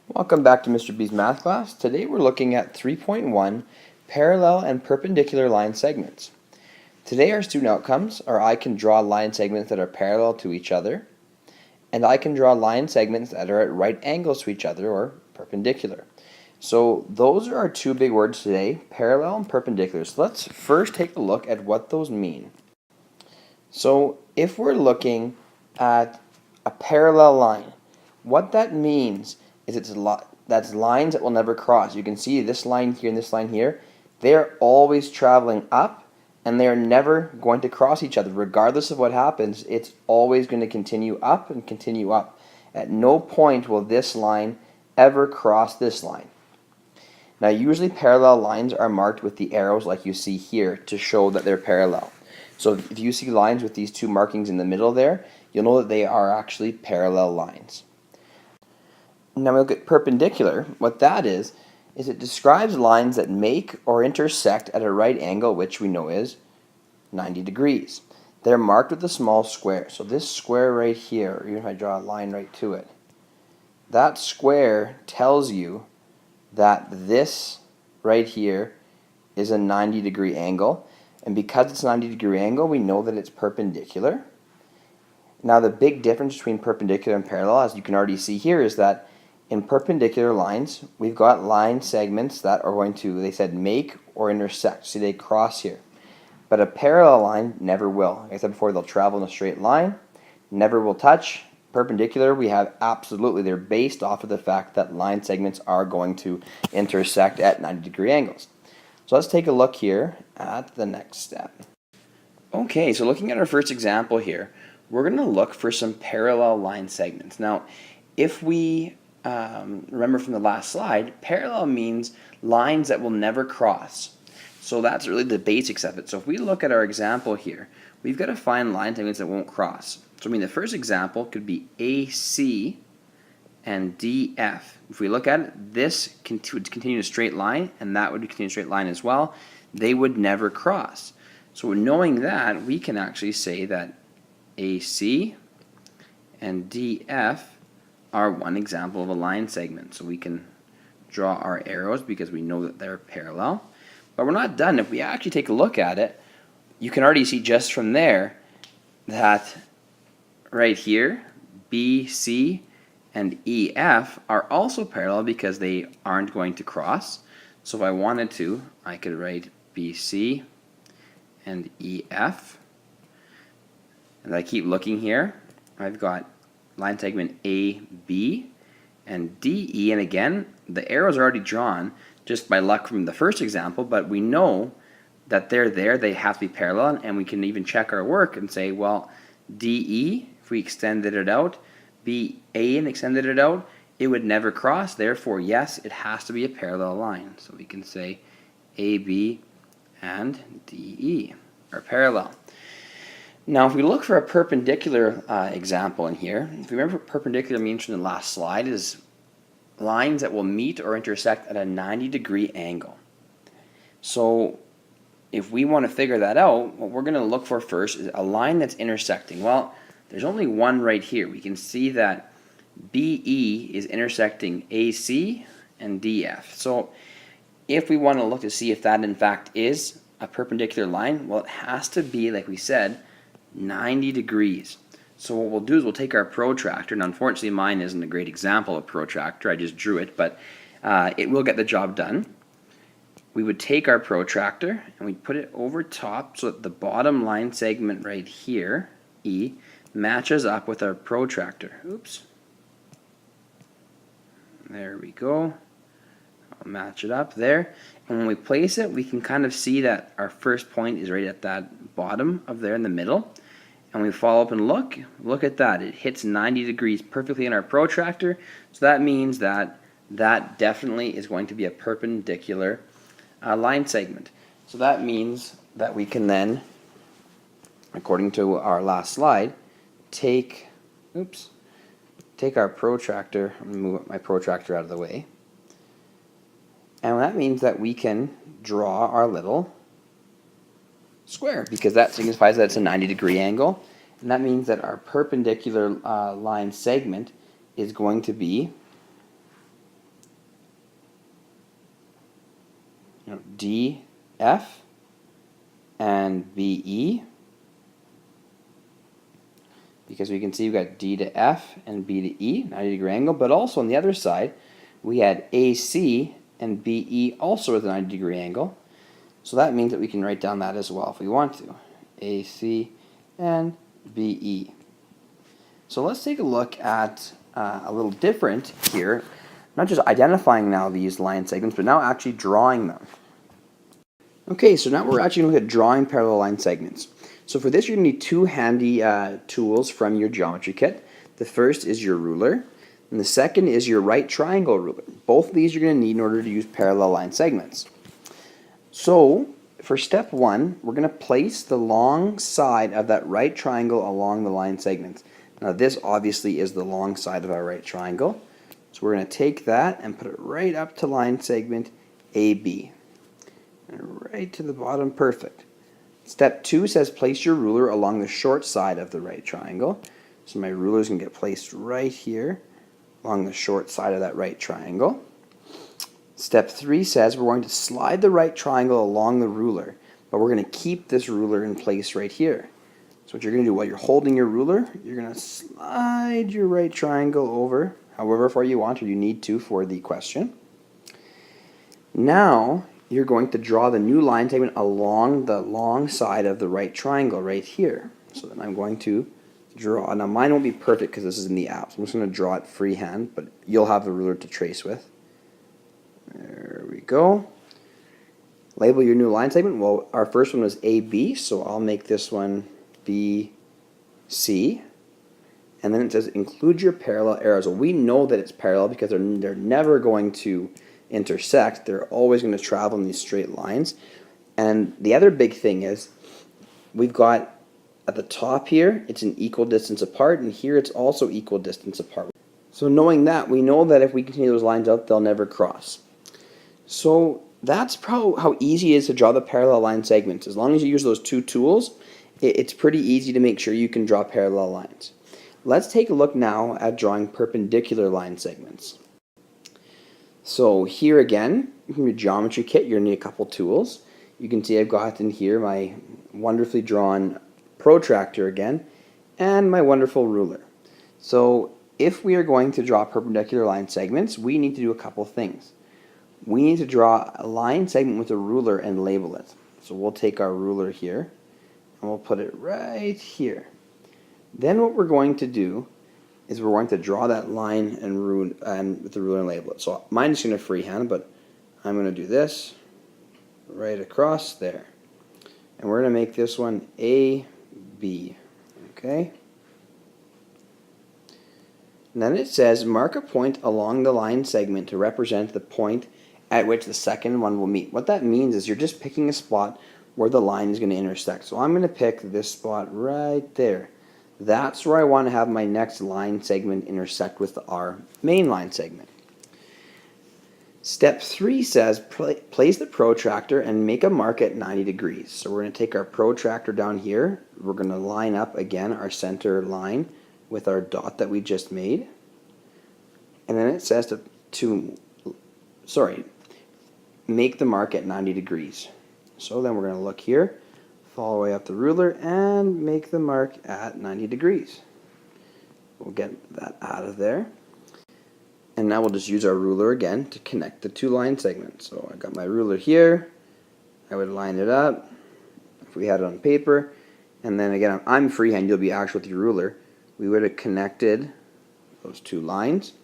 Welcome back to Mr. B's math class. Today we're looking at 3.1 parallel and perpendicular line segments. Today our student outcomes are I can draw line segments that are parallel to each other, and I can draw line segments that are at right angles to each other or perpendicular. So those are our two big words today, parallel and perpendicular. So let's first take a look at what those mean. So if we're looking at a parallel line, what that means is that's lines that will never cross. You can see this line here and this line here. They're always traveling up, and they are never going to cross each other. Regardless of what happens, it's always going to continue up and continue up. At no point will this line ever cross this line. Now usually parallel lines are marked with the arrows like you see here to show that they're parallel. So if you see lines with these two markings in the middle there, you'll know that they are actually parallel lines. Now we look at perpendicular. What that is it describes lines that make or intersect at a right angle, which we know is 90 degrees. They're marked with a small square. So this square right here, even if I draw a line right to it, that square tells you that this right here is a 90-degree angle. And because it's a 90-degree angle, we know that it's perpendicular. Now the big difference between perpendicular and parallel, as you can already see here, is that in perpendicular lines, we've got line segments that are going to, they said, make or intersect. See, they cross here. But a parallel line never will. Like I said before, they'll travel in a straight line, never will touch. Perpendicular, we have absolutely, they're based off of the fact that line segments are going to intersect at 90-degree angles. So let's take a look here at the next step. Okay, so looking at our first example here, we're going to look for some parallel line segments. Now, if we remember from the last slide, parallel means lines that will never cross. So that's really the basics of it. So if we look at our example here, we've got to find line segments that won't cross. So I mean the first example could be AC and DF. If we look at it, this would continue a straight line, and that would continue a straight line as well. They would never cross. So knowing that, we can actually say that AC and DF are one example of a line segment. So we can draw our arrows because we know that they're parallel. But we're not done. If we actually take a look at it, you can already see just from there that right here, BC and EF are also parallel because they aren't going to cross. So if I wanted to, I could write BC and EF. And I keep looking here, I've got line segment AB and DE, and again, the arrows are already drawn just by luck from the first example, but we know that they're there, they have to be parallel, and we can even check our work and say, well, DE, if we extended it out, BA and extended it out, it would never cross, therefore, yes, it has to be a parallel line. So we can say AB and DE are parallel. Now, if we look for a perpendicular example in here, if you remember what perpendicular means from the last slide, is lines that will meet or intersect at a 90-degree angle. So if we want to figure that out, what we're going to look for first is a line that's intersecting. Well, there's only one right here. We can see that BE is intersecting AC and DF. So if we want to look to see if that in fact is a perpendicular line, well, it has to be, like we said, 90 degrees. So what we'll do is we'll take our protractor, and unfortunately mine isn't a great example of protractor, I just drew it, but it will get the job done. We would take our protractor and we'd put it over top so that the bottom line segment right here, E, matches up with our protractor. Oops. There we go. I'll match it up there. And when we place it, we can kind of see that our first point is right at that bottom of there in the middle. And we follow up and look at that. It hits 90 degrees perfectly in our protractor. So that means that that definitely is going to be a perpendicular line segment. So that means that we can then, according to our last slide, take our protractor, I'm going to move my protractor out of the way. And that means that we can draw our little square because that signifies that it's a 90-degree angle, and that means that our perpendicular line segment is going to be DF and BE, because we can see we've got D to F and B to E, 90-degree angle, but also on the other side we had AC and BE also with a 90-degree angle. So that means that we can write down that as well if we want to. AC and BE. So let's take a look at a little different here. Not just identifying now these line segments, but now actually drawing them. Okay, so now we're actually going to look at drawing parallel line segments. So for this, you're going to need two handy tools from your geometry kit. The first is your ruler, and the second is your right triangle ruler. Both of these you're going to need in order to use parallel line segments. So for step one, we're going to place the long side of that right triangle along the line segments. Now this obviously is the long side of our right triangle. So we're going to take that and put it right up to line segment AB. And right to the bottom, perfect. Step two says place your ruler along the short side of the right triangle. So my ruler is going to get placed right here along the short side of that right triangle. Step three says we're going to slide the right triangle along the ruler, but we're going to keep this ruler in place right here. So what you're going to do while you're holding your ruler, you're going to slide your right triangle over however far you want or you need to for the question. Now you're going to draw the new line segment along the long side of the right triangle right here. So then I'm going to draw, now mine won't be perfect because this is in the app, so I'm just going to draw it freehand, but you'll have a ruler to trace with. There we go. Label your new line segment. Well, our first one was AB, so I'll make this one BC. And then it says include your parallel arrows. Well, we know that it's parallel because they're never going to intersect. They're always going to travel in these straight lines. And the other big thing is we've got at the top here, it's an equal distance apart, and here it's also equal distance apart. So knowing that, we know that if we continue those lines out, they'll never cross. So that's probably how easy it is to draw the parallel line segments. As long as you use those two tools, it's pretty easy to make sure you can draw parallel lines. Let's take a look now at drawing perpendicular line segments. So here again, from your geometry kit, you're going to need a couple tools. You can see I've got in here my wonderfully drawn protractor again, and my wonderful ruler. So if we are going to draw perpendicular line segments, we need to do a couple things. We need to draw a line segment with a ruler and label it. So we'll take our ruler here, and we'll put it right here. Then what we're going to do is we're going to draw that line and with the ruler and label it. So mine is going to freehand, but I'm going to do this right across there. And we're going to make this one AB. Okay? And then it says mark a point along the line segment to represent the point at which the second one will meet. What that means is you're just picking a spot where the line is going to intersect. So I'm going to pick this spot right there. That's where I want to have my next line segment intersect with our main line segment. Step 3 says place the protractor and make a mark at 90 degrees. So we're going to take our protractor down here. We're going to line up again our center line with our dot that we just made. And then it says make the mark at 90 degrees. So then we're going to look here, follow the way up the ruler, and make the mark at 90 degrees. We'll get that out of there. And now we'll just use our ruler again to connect the two line segments. So I got my ruler here. I would line it up if we had it on paper. And then again, I'm freehand, you'll be actual with your ruler. We would have connected those two lines.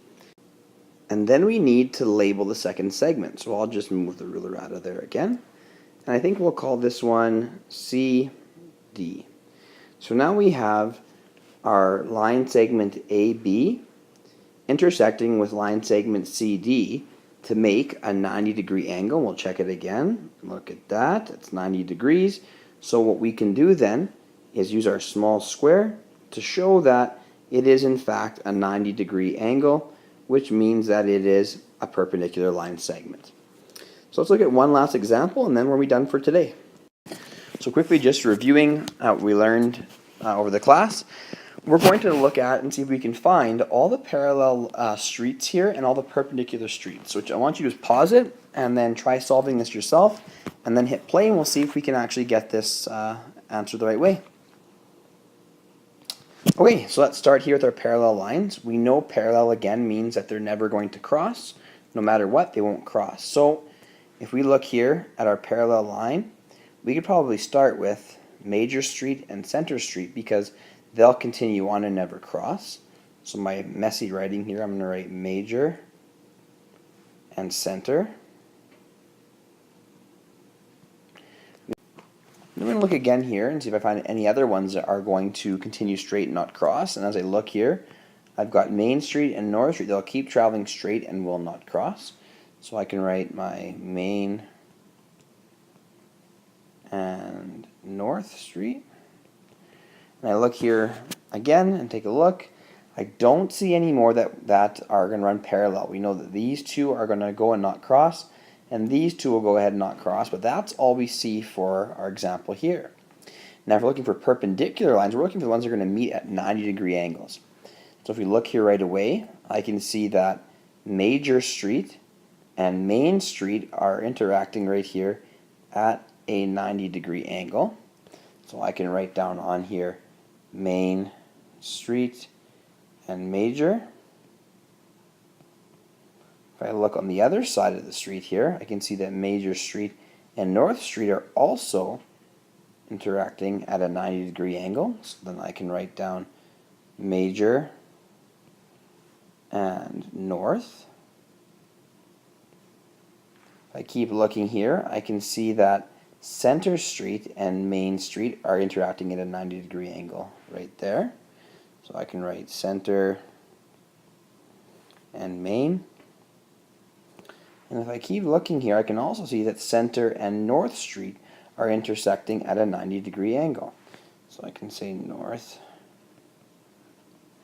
And then we need to label the second segment. So I'll just move the ruler out of there again. And I think we'll call this one CD. So now we have our line segment AB intersecting with line segment CD to make a 90-degree angle. We'll check it again. Look at that. It's 90 degrees. So what we can do then is use our small square to show that it is in fact a 90-degree angle, which means that it is a perpendicular line segment. So let's look at one last example and then we'll be done for today. So quickly just reviewing what we learned over the class. we're going to look at and see if we can find all the parallel streets here and all the perpendicular streets. So what I want you to do is pause it and then try solving this yourself, and then hit play, and we'll see if we can actually get this answer the right way. Okay, so let's start here with our parallel lines. We know parallel again means that they're never going to cross. No matter what, they won't cross. So if we look here at our parallel line, we could probably start with Major Street and Center Street because they'll continue on and never cross. So my messy writing here, I'm going to write Major and Center. I'm going to look again here and see if I find any other ones that are going to continue straight and not cross. And as I look here, I've got Main Street and North Street. They'll keep traveling straight and will not cross. So I can write my Main and North Street. And I look here again and take a look. I don't see any more that are going to run parallel. We know that these two are going to go and not cross, and these two will go ahead and not cross, but that's all we see for our example here. Now if we're looking for perpendicular lines, we're looking for the ones that are going to meet at 90-degree angles. So if we look here right away, I can see that Major Street and Main Street are interacting right here at a 90-degree angle. So I can write down on here Main Street and Major. If I look on the other side of the street here, I can see that Major Street and North Street are also interacting at a 90-degree angle. So then I can write down Major and North. If I keep looking here, I can see that Center Street and Main Street are interacting at a 90-degree angle right there. So I can write Center and Main. And if I keep looking here, I can also see that Center and North Street are intersecting at a 90-degree angle. So I can say North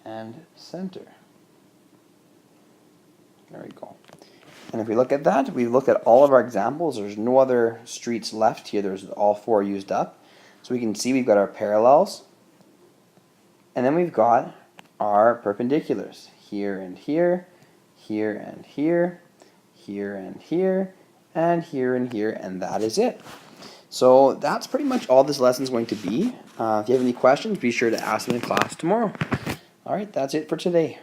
and Center. There we go. And if we look at that, we've looked at all of our examples. There's no other streets left here. There's all four used up. So we can see we've got our parallels. And then we've got our perpendiculars. Here and here, here and here, here and here, and here and here, and that is it. So that's pretty much all this lesson is going to be. If you have any questions, be sure to ask them in class tomorrow. All right, that's it for today.